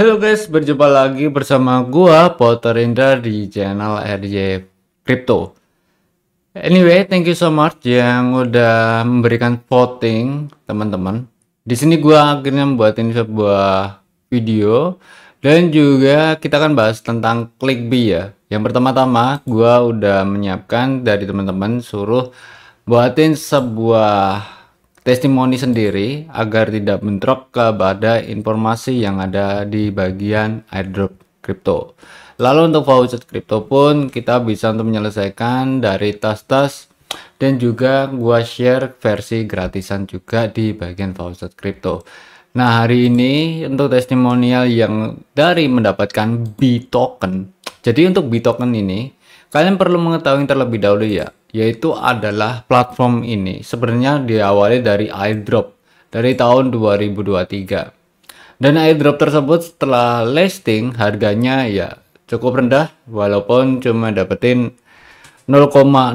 Halo guys, berjumpa lagi bersama gua Potter Indra di channel RJ Crypto. Anyway, thank you so much yang udah memberikan voting teman-teman. Di sini gua akhirnya membuatin sebuah video dan juga kita akan bahas tentang clickbait ya. Yang pertama-tama gua udah menyiapkan dari teman-teman suruh buatin sebuah testimoni sendiri agar tidak bentrok kepada informasi yang ada di bagian airdrop crypto. Lalu untuk voucher crypto pun kita bisa untuk menyelesaikan dari tas-tas dan juga gua share versi gratisan juga di bagian voucher crypto. Nah, hari ini untuk testimonial yang dari mendapatkan B token. Jadi untuk B token ini kalian perlu mengetahui terlebih dahulu ya, yaitu adalah platform ini sebenarnya diawali dari airdrop dari tahun 2023. Dan airdrop tersebut setelah listing harganya ya cukup rendah, walaupun cuma dapetin 0,01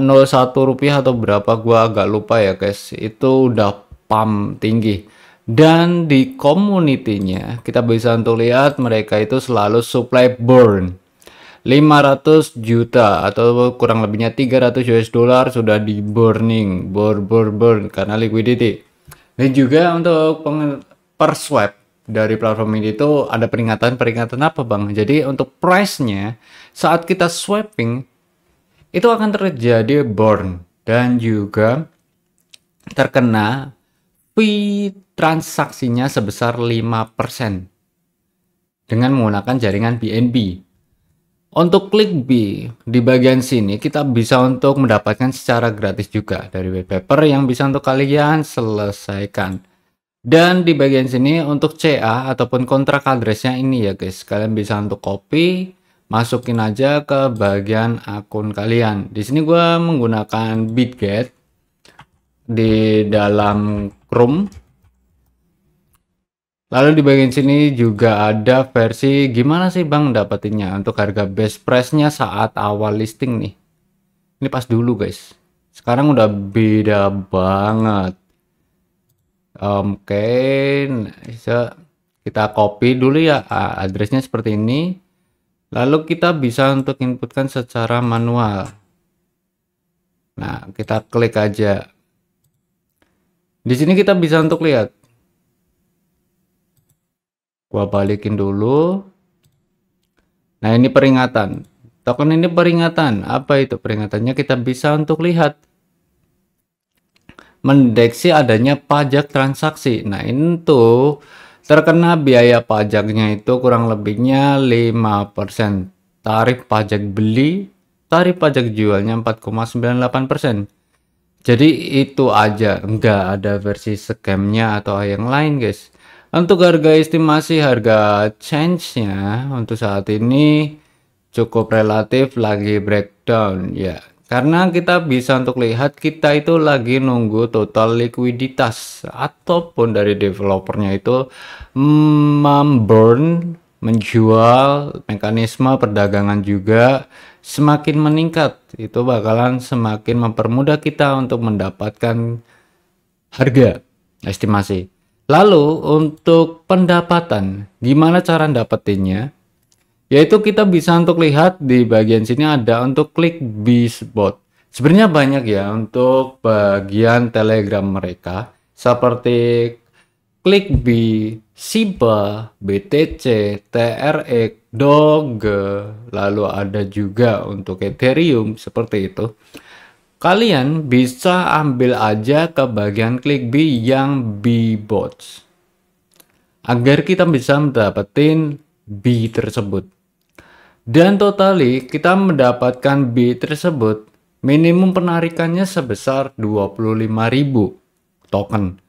rupiah atau berapa gua agak lupa ya guys. Itu udah pump tinggi. Dan di community-nya kita bisa untuk lihat mereka itu selalu supply burn 500 juta atau kurang lebihnya 300 US dollar sudah di burning burn karena liquidity. Dan juga untuk per swap dari platform ini itu ada peringatan apa bang? Jadi untuk price-nya saat kita swapping itu akan terjadi burn dan juga terkena fee transaksinya sebesar 5% dengan menggunakan jaringan BNB. Untuk clickbait di bagian sini kita bisa untuk mendapatkan secara gratis juga dari white paper yang bisa untuk kalian selesaikan. Dan di bagian sini untuk CA ataupun kontrak addressnya ini ya guys, kalian bisa untuk copy, masukin aja ke bagian akun kalian. Di sini gua menggunakan Bitget di dalam Chrome. Lalu di bagian sini juga ada versi gimana sih bang dapetinnya untuk harga best price-nya saat awal listing nih. Ini pas dulu guys. Sekarang udah beda banget. Oke, bisa kita copy dulu ya addressnya seperti ini. Lalu kita bisa untuk inputkan secara manual. Nah, kita klik aja. Di sini kita bisa untuk lihat. Gua balikin dulu. Nah, ini peringatan. Token ini peringatan. Apa itu peringatannya? Kita bisa untuk lihat. Mendeteksi adanya pajak transaksi. Nah, ini tuh terkena biaya pajaknya itu kurang lebihnya 5%. Tarif pajak beli, tarif pajak jualnya 4,98%. Jadi itu aja, enggak ada versi scamnya atau yang lain guys. Untuk harga estimasi harga change-nya untuk saat ini cukup relatif lagi breakdown ya. Karena kita bisa untuk lihat kita itu lagi nunggu total likuiditas ataupun dari developernya itu menjual mekanisme perdagangan juga semakin meningkat. Itu bakalan semakin mempermudah kita untuk mendapatkan harga estimasi. Lalu untuk pendapatan, gimana cara dapetinnya? Yaitu kita bisa untuk lihat di bagian sini ada untuk klik Bizbot. Sebenarnya banyak ya untuk bagian Telegram mereka seperti Clickbit, Shiba, BTC, TRX, Doge, lalu ada juga untuk Ethereum seperti itu. Kalian bisa ambil aja ke bagian Clickbait yang B-Bots agar kita bisa mendapatkan B tersebut. Dan totali kita mendapatkan B tersebut minimum penarikannya sebesar 25.000 token.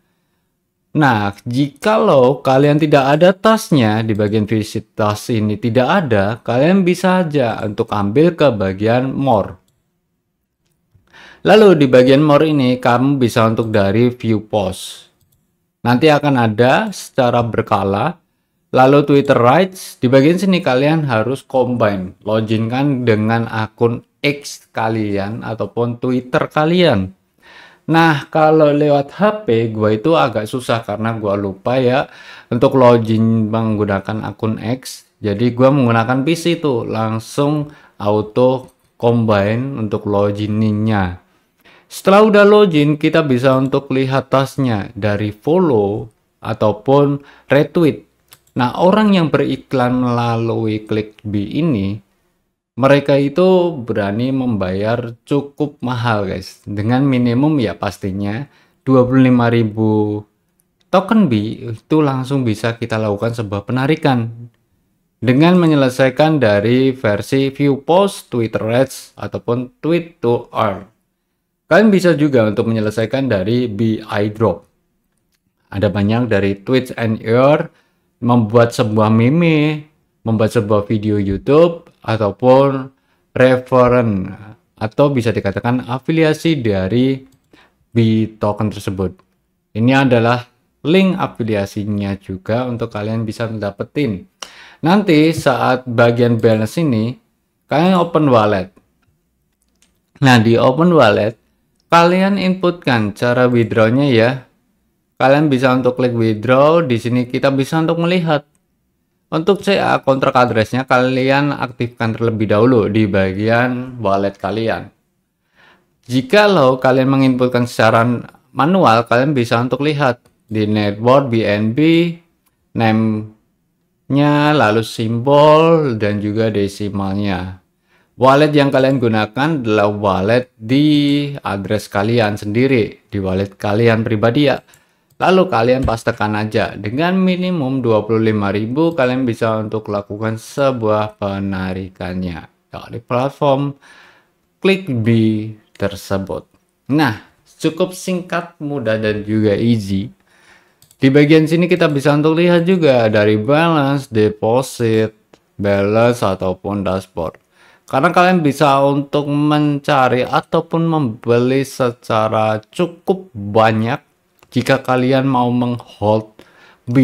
Nah, jikalau kalian tidak ada tasnya di bagian visit tas ini tidak ada, kalian bisa aja untuk ambil ke bagian more. Lalu di bagian more ini kamu bisa untuk dari view post. Nanti akan ada secara berkala. Lalu Twitter rights di bagian sini kalian harus combine, loginkan dengan akun X kalian ataupun Twitter kalian. Nah, kalau lewat HP gua itu agak susah karena gua lupa ya untuk login menggunakan akun X. Jadi gua menggunakan PC tuh langsung auto combine untuk loginnya. Setelah udah login, kita bisa untuk lihat tasnya dari follow ataupun retweet. Nah, orang yang beriklan melalui ClickBee ini, mereka itu berani membayar cukup mahal guys. Dengan minimum ya pastinya 25.000 token B itu langsung bisa kita lakukan sebuah penarikan. Dengan menyelesaikan dari versi view post, Twitter ads, ataupun tweet to earn. Kalian bisa juga untuk menyelesaikan dari BI drop. Ada banyak dari tweets and earn, membuat sebuah meme, membuat sebuah video YouTube, ataupun referen, atau bisa dikatakan afiliasi dari B token tersebut. Ini adalah link afiliasinya juga untuk kalian bisa dapetin. Nanti saat bagian balance ini, kalian open wallet. Nah, di open wallet, kalian inputkan cara withdraw-nya ya. Kalian bisa untuk klik withdraw. Di sini kita bisa untuk melihat. Untuk CA kontrak address-nya kalian aktifkan terlebih dahulu di bagian wallet kalian. Jikalau kalian menginputkan secara manual, kalian bisa untuk lihat di network BNB, name-nya, lalu simbol, dan juga desimalnya. Wallet yang kalian gunakan adalah wallet di address kalian sendiri, di wallet kalian pribadi ya. Lalu kalian pastekan aja. Dengan minimum 25.000 kalian bisa untuk lakukan sebuah penarikannya dari platform ClickBee tersebut. Nah, cukup singkat, mudah, dan juga easy. Di bagian sini kita bisa untuk lihat juga dari balance, deposit, balance, ataupun dashboard. Karena kalian bisa untuk mencari ataupun membeli secara cukup banyak jika kalian mau menghold B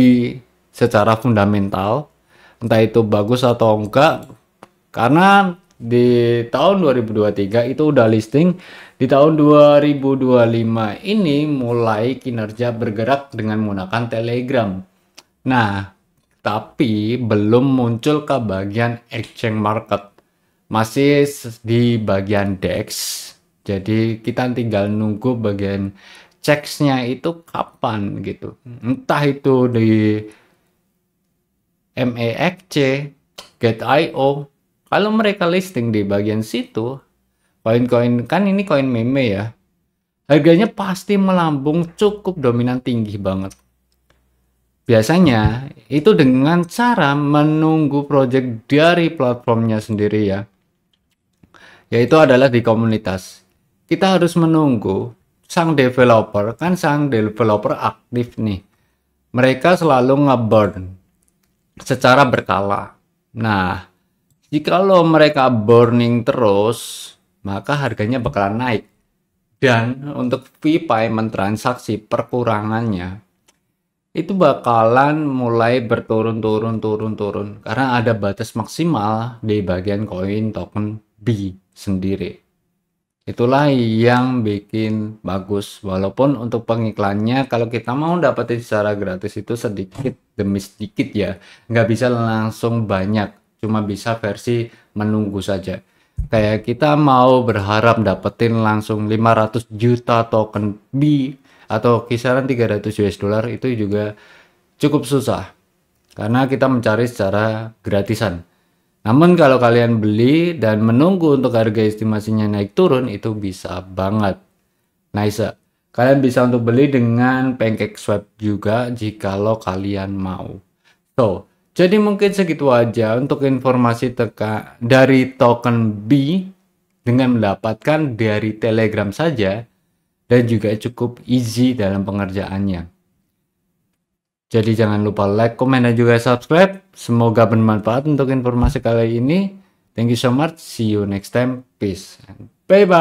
secara fundamental, entah itu bagus atau enggak. Karena di tahun 2023 itu udah listing, di tahun 2025 ini mulai kinerja bergerak dengan menggunakan Telegram. Nah, tapi belum muncul ke bagian exchange market. Masih di bagian DEX. Jadi kita tinggal nunggu bagian checksnya itu kapan gitu. Entah itu di MEXC, Get.io. Kalau mereka listing di bagian situ, koin-koin kan ini koin meme ya. Harganya pasti melambung cukup dominan tinggi banget. Biasanya itu dengan cara menunggu project dari platformnya sendiri ya. Yaitu adalah di komunitas. Kita harus menunggu sang developer aktif nih. Mereka selalu nge-burn secara berkala. Nah, jikalau mereka burning terus, maka harganya bakalan naik. Dan untuk fee payment transaksi perkurangannya itu bakalan mulai berturun karena ada batas maksimal di bagian koin token B sendiri. Itulah yang bikin bagus, walaupun untuk pengiklannya kalau kita mau dapetin secara gratis itu sedikit demi sedikit ya, nggak bisa langsung banyak, cuma bisa versi menunggu saja. Kayak kita mau berharap dapetin langsung 500 juta token B atau kisaran 300 US dollar itu juga cukup susah karena kita mencari secara gratisan. Namun kalau kalian beli dan menunggu untuk harga estimasinya naik turun itu bisa banget. Nice. Kalian bisa untuk beli dengan PancakeSwap juga jikalau kalian mau. So, jadi mungkin segitu aja untuk informasi dari token B dengan mendapatkan dari Telegram saja dan juga cukup easy dalam pengerjaannya. Jadi jangan lupa like, komen, dan juga subscribe. Semoga bermanfaat untuk informasi kali ini. Thank you so much. See you next time. Peace. Bye-bye.